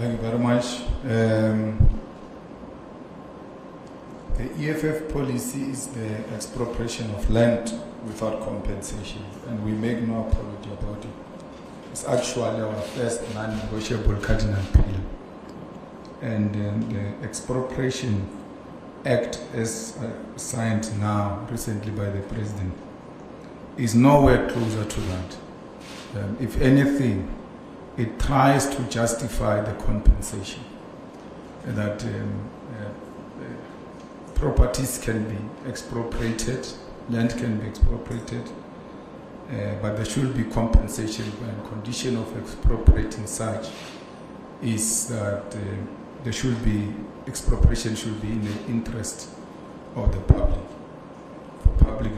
Thank you very much. The EFF policy is the expropriation of land without compensation, and we make no apology about it. It's actually our first non-negotiable cardinal pillar. And the Expropriation Act, as signed now recently by the President, is nowhere closer to that. If anything, it tries to justify the compensation, that properties can be expropriated, land can be expropriated, but there should be compensation, and condition of expropriating such is that there should be, expropriation should be in the interest of the public, for public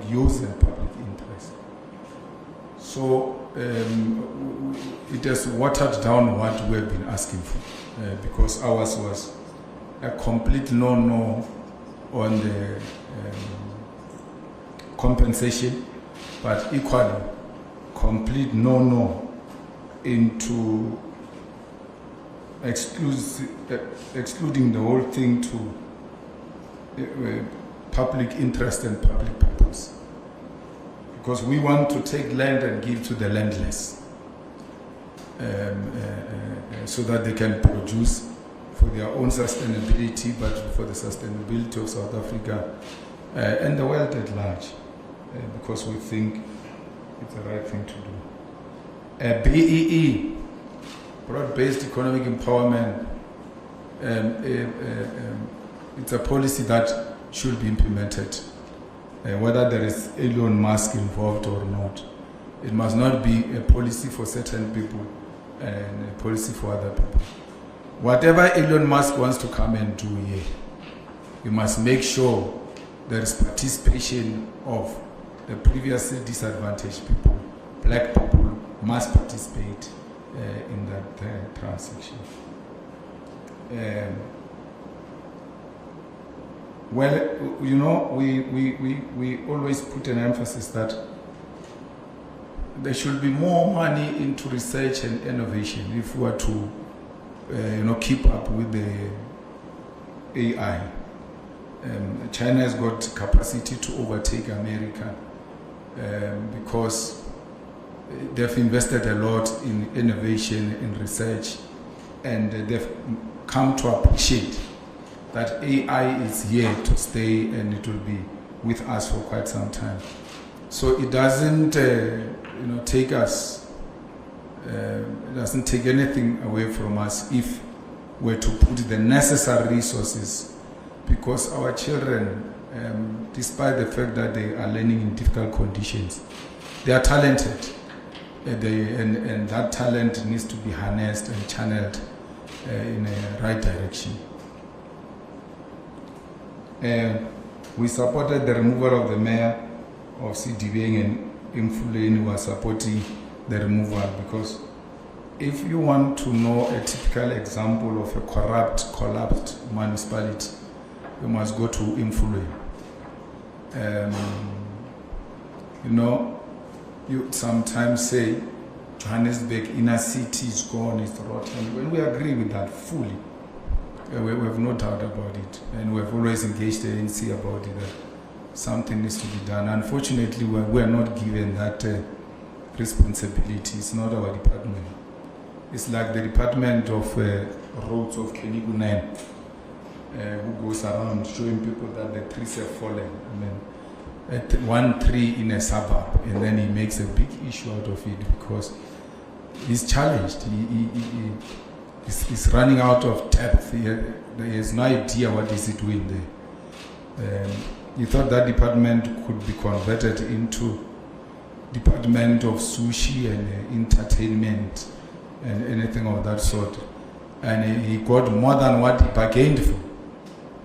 use and public interest. So it has watered down what we have been asking for, because ours was a complete no-no on the compensation, but equally complete no-no into excluding the whole thing to public interest and public purpose. Because we want to take land and give to the landless, so that they can produce for their own sustainability, but for the sustainability of South Africa and the world at large, because we think it's the right thing to do. BEE, broad-based economic empowerment, it's a policy that should be implemented, whether there is Elon Musk involved or not. It must not be a policy for certain people and a policy for other people. Whatever Elon Musk wants to come and do here, we must make sure there is participation of the previously disadvantaged people. Black people must participate in that transaction. Well, you know, we always put an emphasis that there should be more money into research and innovation if we are to keep up with the AI. China has got capacity to overtake America because they've invested a lot in innovation, in research, and they've come to appreciate that AI is here to stay and it will be with us for quite some time. So it doesn't take us, it doesn't take anything away from us if we're to put the necessary resources, because our children, despite the fact that they are learning in difficult conditions, they are talented, and that talent needs to be harnessed and channeled in a right direction. We supported the removal of the mayor of Sidibeng and Imfuleni who are supporting the removal, because if you want to know a typical example of a corrupt, collapsed municipality, you must go to Imfuleni. You sometimes say Johannesburg inner city is gone, it's rotten. When we agree with that fully, we have no doubt about it, and we have always engaged the ANC about it, that something needs to be done. Unfortunately, we are not given that responsibility. It's not our department. It's like the Department of Roads of Kenigunen, who goes around showing people that the trees have fallen. At one tree in a suburb, and then he makes a big issue out of it because he's challenged. He's running out of depth. He has no idea what is he doing there. He thought that department could be converted into department of sushi and entertainment and anything of that sort. And he got more than what he bargained for.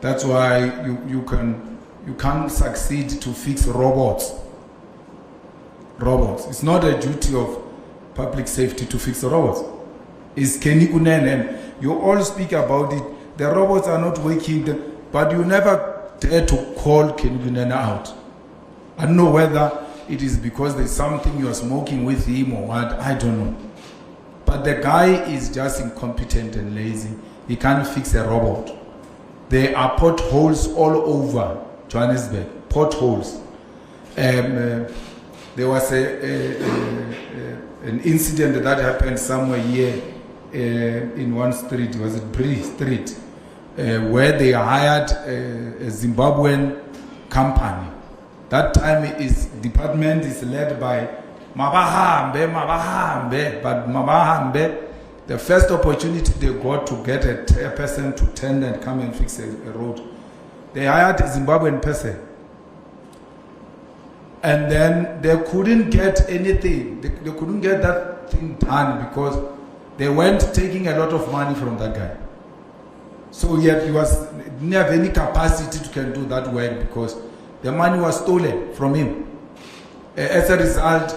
That's why you can't succeed to fix robots. It's not a duty of public safety to fix robots. It's Kenikunen, and you all speak about it. The robots are not working, but you never dare to call Kenikunen out. I don't know whether it is because there's something you are smoking with him or what, I don't know. But the guy is just incompetent and lazy. He can't fix a robot. There are potholes all over Johannesburg. Potholes. There was an incident that happened somewhere here in one street. Was it Bree Street? Where they hired a Zimbabwean company. That time his department is led by Mabahambe, but Mabahambe, the first opportunity they got to get a person to tend and come and fix a road, they hired a Zimbabwean person. And then they couldn't get anything. They couldn't get that thing done because they weren't taking a lot of money from that guy. So yet he didn't have any capacity to can do that work because the money was stolen from him. As a result,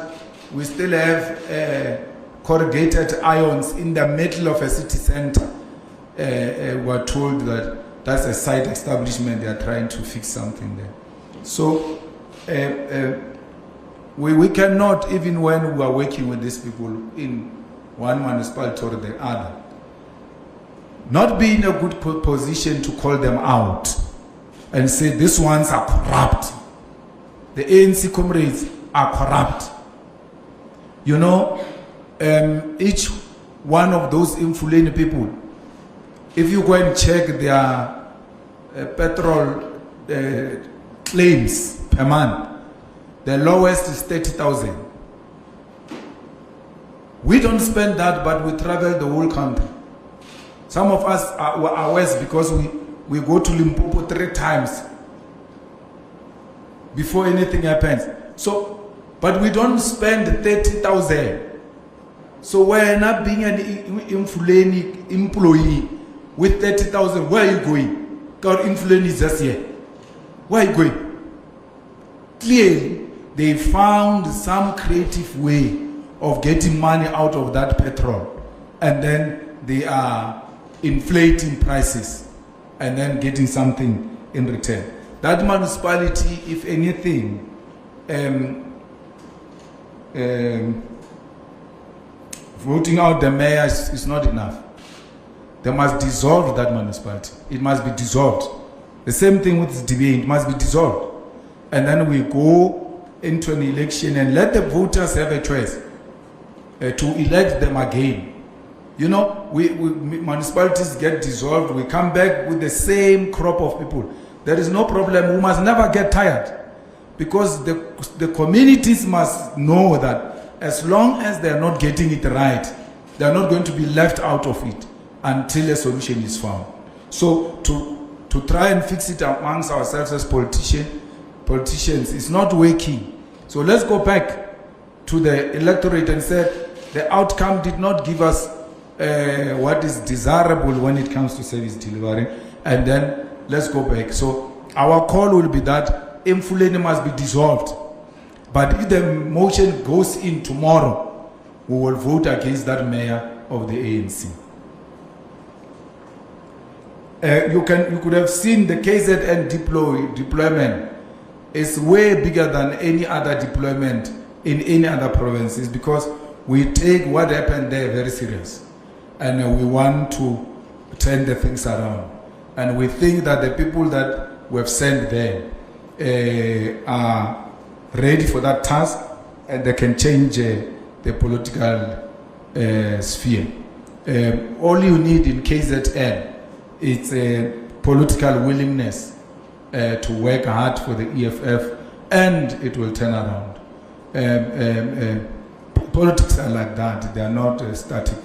we still have corrugated ions in the middle of a city center. We're told that that's a site establishment. They are trying to fix something there. So we cannot, even when we are working with these people in one municipality or the other, not be in a good position to call them out and say these ones are corrupt. The ANC comrades are corrupt. You know, each one of those Imfuleni people, if you go and check their petrol claims per month, the lowest is 30,000. We don't spend that, but we travel the whole country. Some of us are worse because we go to Limpopo 3 times before anything happens. So, but we don't spend 30,000. So we're not being an Imfuleni employee with 30,000. Where are you going? God, Imfuleni is just here. Where are you going? Clearly, they found some creative way of getting money out of that petrol, and then they are inflating prices and then getting something in return. That municipality, if anything, voting out the mayor is not enough. They must dissolve that municipality. It must be dissolved. The same thing with the DBA, it must be dissolved. And then we go into an election and let the voters have a choice to elect them again. You know, municipalities get dissolved, we come back with the same crop of people. There is no problem. We must never get tired, because the communities must know that as long as they are not getting it right, they are not going to be left out of it until a solution is found. So to try and fix it amongst ourselves as politicians is not working. So let's go back to the electorate and say the outcome did not give us what is desirable when it comes to service delivery, and then let's go back. So our call will be that Imfuleni must be dissolved. But if the motion goes in tomorrow, we will vote against that mayor of the ANC. You could have seen the KZN deployment is way bigger than any other deployment in any other provinces, because we take what happened there very serious, and we want to turn the things around. And we think that the people that we have sent there are ready for that task, and they can change the political sphere. All you need in KZN is a political willingness to work hard for the EFF, and it will turn around. Politics are like that. They are not static.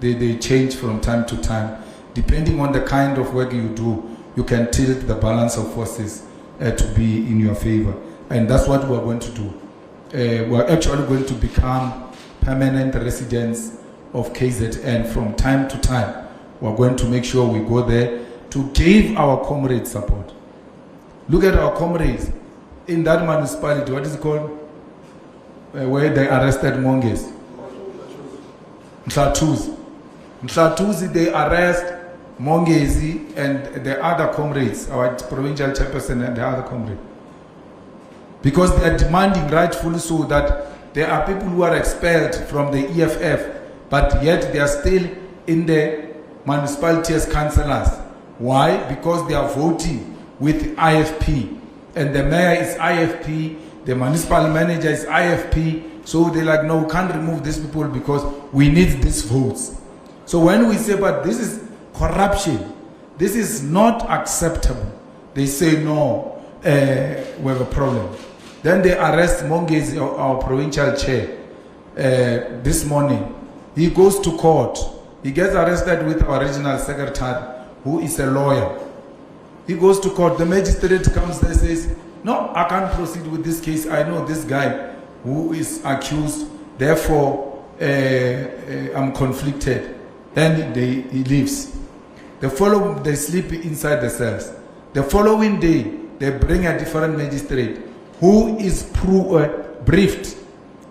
They change from time to time. Depending on the kind of work you do, you can tilt the balance of forces to be in your favor. And that's what we're going to do. We're actually going to become permanent residents of KZN from time to time. We're going to make sure we go there to give our comrades support. Look at our comrades in that municipality. What is it called? Where they arrested Monges. Mhlatuzi, they arrest Mongezi and the other comrades, our provincial chairperson and the other comrades. Because they are demanding, rightfully so, that there are people who are expelled from the EFF but yet they are still in the municipality as councillors. Why? Because they are voting with IFP, and the mayor is IFP, the municipal manager is IFP, so they're like, no, we can't remove these people because we need these votes. So when we say, but this is corruption, this is not acceptable, they say, no, we have a problem. Then they arrest Mongezi, our provincial chair, this morning. He goes to court. He gets arrested with our regional secretary, who is a lawyer. He goes to court. The magistrate comes there and says, no, I can't proceed with this case. I know this guy who is accused. Therefore, I'm conflicted. Then he leaves. They sleep inside the cells. The following day, they bring a different magistrate who is briefed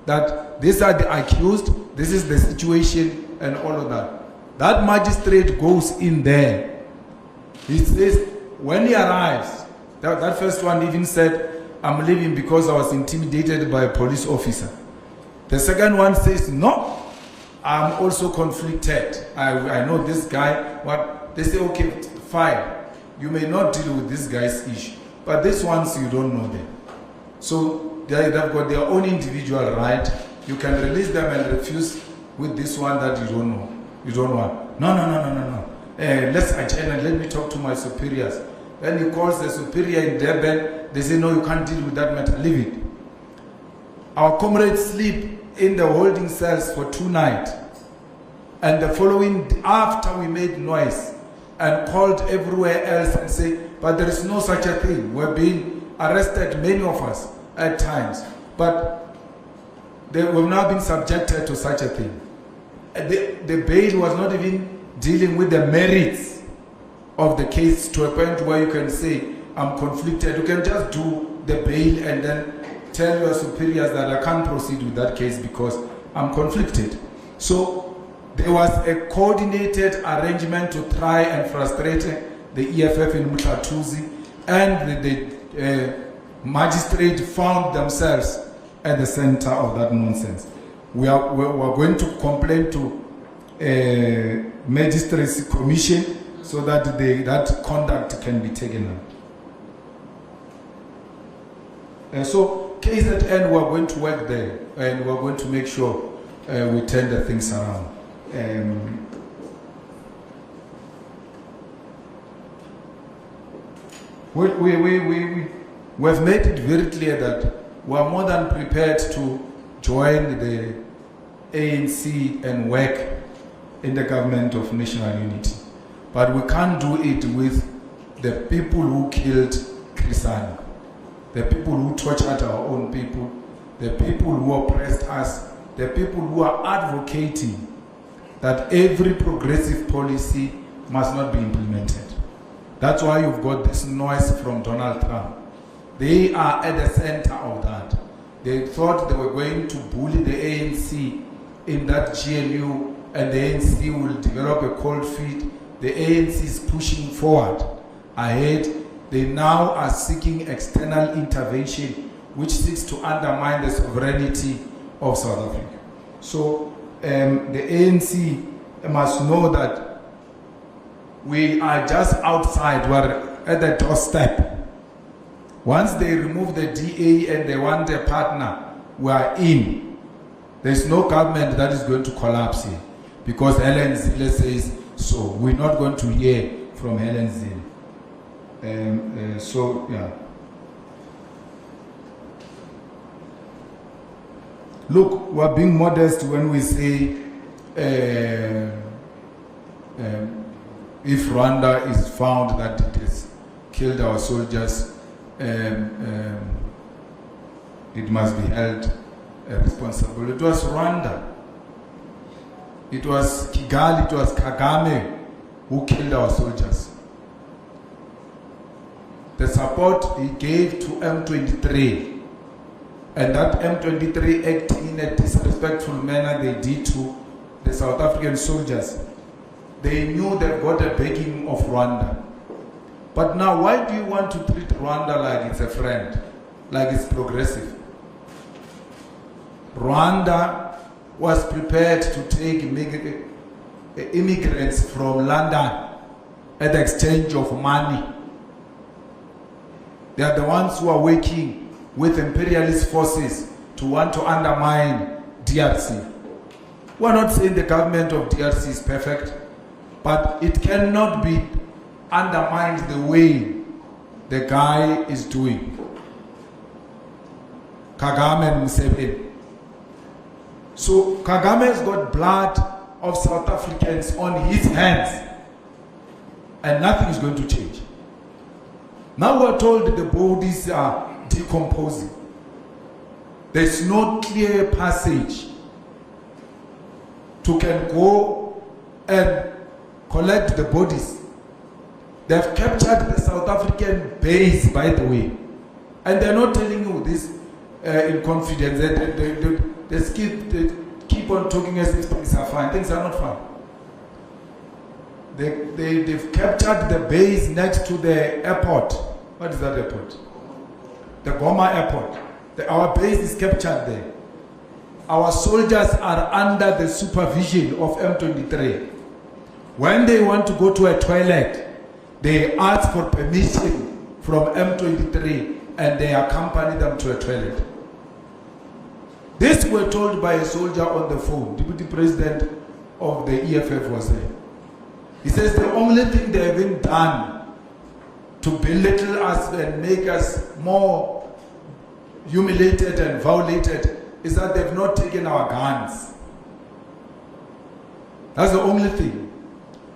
that these are the accused, this is the situation, and all of that. That magistrate goes in there. He says, when he arrives, that first one even said, I'm leaving because I was intimidated by a police officer. The second one says, no, I'm also conflicted. I know this guy. What they say, okay, fine. You may not deal with this guy's issue, but these ones you don't know them. So they've got their own individual right. You can release them and refuse with this one that you don't know. You don't want. No. Let's adjourn and let me talk to my superiors. Then he calls the superior in Durban. They say, no, you can't deal with that matter. Leave it. Our comrades sleep in the holding cells for 2 nights. And the following, after we made noise and called everywhere else and say, but there is no such a thing. We're being arrested, many of us, at times. But we've now been subjected to such a thing. The bail was not even dealing with the merits of the case to a point where you can say, I'm conflicted. You can just do the bail and then tell your superiors that I can't proceed with that case because I'm conflicted. So there was a coordinated arrangement to try and frustrate the EFF in Mutatuzi, and the magistrate found themselves at the center of that nonsense. We are going to complain to Magistrates Commission so that that conduct can be taken up. So KZN, we are going to work there, and we are going to make sure we turn the things around. We've made it very clear that we are more than prepared to join the ANC and work in the government of national unity. But we can't do it with the people who killed Krisani, the people who tortured our own people, the people who oppressed us, the people who are advocating that every progressive policy must not be implemented. That's why you've got this noise from Donald Trump. They are at the center of that. They thought they were going to bully the ANC in that GNU, and the ANC will develop a cold feet. The ANC is pushing forward ahead. They now are seeking external intervention, which seeks to undermine the sovereignty of South Africa. So the ANC must know that we are just outside, we're at the doorstep. Once they remove the DA and they want a partner, we are in. There's no government that is going to collapse here, because Helen Zille says so. We're not going to hear from Helen Zille. So, yeah. Look, we're being modest when we say if Rwanda is found that it has killed our soldiers, it must be held responsible. It was Rwanda, it was Kigali, it was Kagame who killed our soldiers. The support he gave to M23, and that M23 acting in a disrespectful manner they did to the South African soldiers. They knew they got a backing of Rwanda. But now, why do you want to treat Rwanda like it's a friend, like it's progressive? Rwanda was prepared to take immigrants from London at the exchange of money. They are the ones who are working with imperialist forces to want to undermine DRC. We're not saying the government of DRC is perfect, but it cannot be undermined the way the guy is doing. Kagame and Museveni. So Kagame has got blood of South Africans on his hands, and nothing is going to change. Now we're told that the bodies are decomposing. There's no clear passage to can go and collect the bodies. They've captured the South African base, by the way, and they're not telling you this in confidence. They keep on talking as if things are fine. Things are not fine. They've captured the base next to the airport. What is that airport? The Goma airport. Our base is captured there. Our soldiers are under the supervision of M23. When they want to go to a toilet, they ask for permission from M23 and they accompany them to a toilet. This were told by a soldier on the phone. Deputy President of the EFF was there. He says the only thing they haven't done to belittle us and make us more humiliated and violated is that they've not taken our guns. That's the only thing.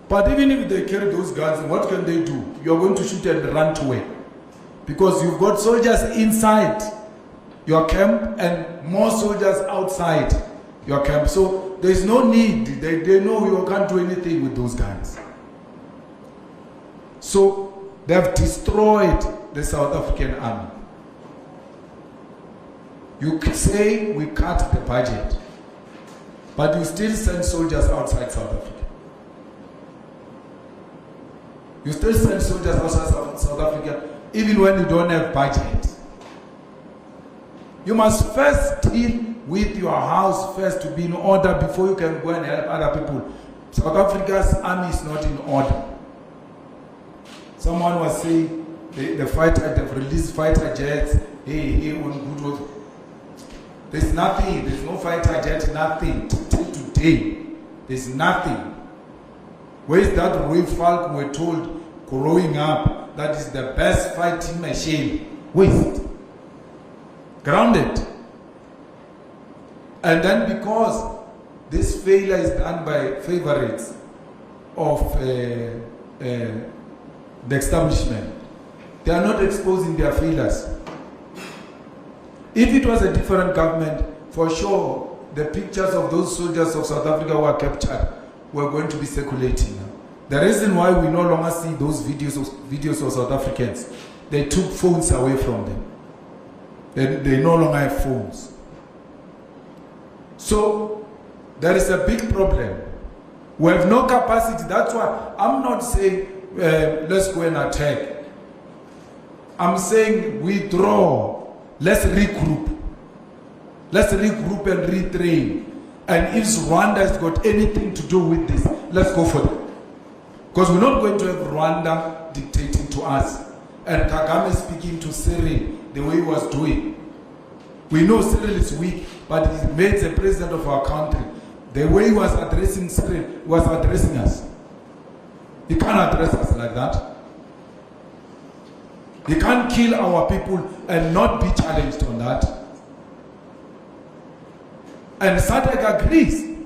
But even if they carry those guns, what can they do? You're going to shoot and run away. Because you've got soldiers inside your camp and more soldiers outside your camp. So there's no need. They know you can't do anything with those guns. So they've destroyed the South African army. You could say we cut the budget, but you still send soldiers outside South Africa. You still send soldiers outside South Africa even when you don't have budget. You must first deal with your house first to be in order before you can go and help other people. South Africa's army is not in order. Someone was saying they've released fighter jets. Hey, on good road. There's nothing. There's no fighter jet. Nothing. Till today, there's nothing. Where is that Roy Falk we're told growing up that is the best fighting machine? Where is it? Grounded. And then because this failure is done by favorites of the establishment, they are not exposing their failures. If it was a different government, for sure, the pictures of those soldiers of South Africa who were captured were going to be circulating. The reason why we no longer see those videos of South Africans, they took phones away from them. They no longer have phones. So there is a big problem. We have no capacity. That's why I'm not saying let's go and attack. I'm saying withdraw. Let's regroup. Let's regroup and retrain. And if Rwanda has got anything to do with this, let's go for it. Because we're not going to have Rwanda dictating to us. And Kagame speaking to Cyril the way he was doing. We know Cyril is weak, but he made the president of our country. The way he was addressing Cyril, he was addressing us. He can't address us like that. He can't kill our people and not be challenged on that. And SADC agrees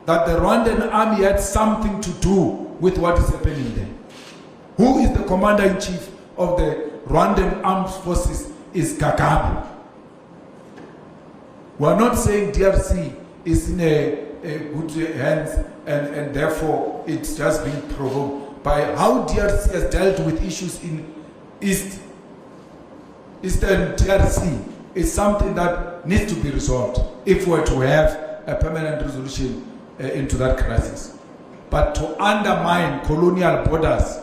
that the Rwandan army had something to do with what is happening there. Who is the commander-in-chief of the Rwandan armed forces is Kagame. We are not saying DRC is in a good hands and therefore it's just being provoked. By how DRC has dealt with issues in Eastern DRC is something that needs to be resolved if we're to have a permanent resolution into that crisis. But to undermine colonial borders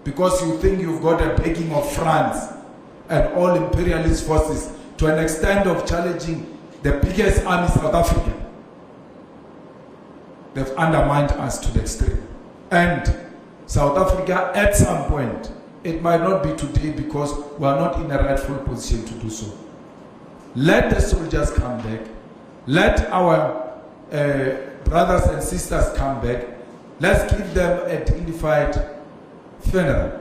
because you think you've got a backing of France and all imperialist forces to an extent of challenging the biggest army in South Africa. They've undermined us to the extreme. And South Africa, at some point, it might not be today because we are not in a rightful position to do so. Let the soldiers come back. Let our brothers and sisters come back. Let's give them a dignified funeral.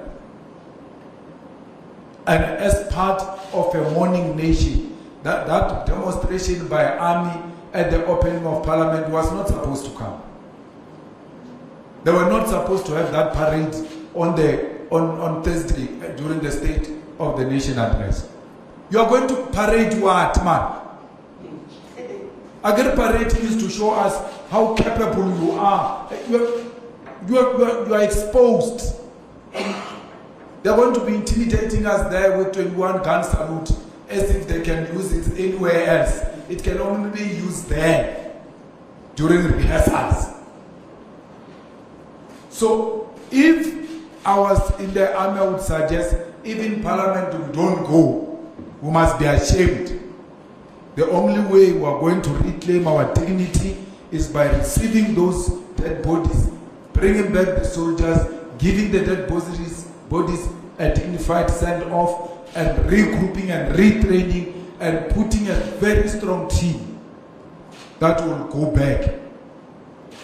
And as part of a mourning nation, that demonstration by army at the opening of Parliament was not supposed to come. They were not supposed to have that parade on Thursday during the State of the Nation address. You are going to parade what, man? A good parade is to show us how capable you are. You are exposed. They are going to be intimidating us there with 21 gun salute as if they can use it anywhere else. It can only be used there during rehearsals. So if I was in the army, I would suggest even Parliament, we don't go. We must be ashamed. The only way we are going to reclaim our dignity is by receiving those dead bodies, bringing back the soldiers, giving the dead bodies a dignified send-off, and regrouping and retraining and putting a very strong team that will go back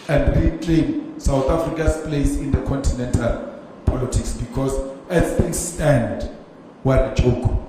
and reclaim South Africa's place in the continental politics, because as things stand, we're a joke.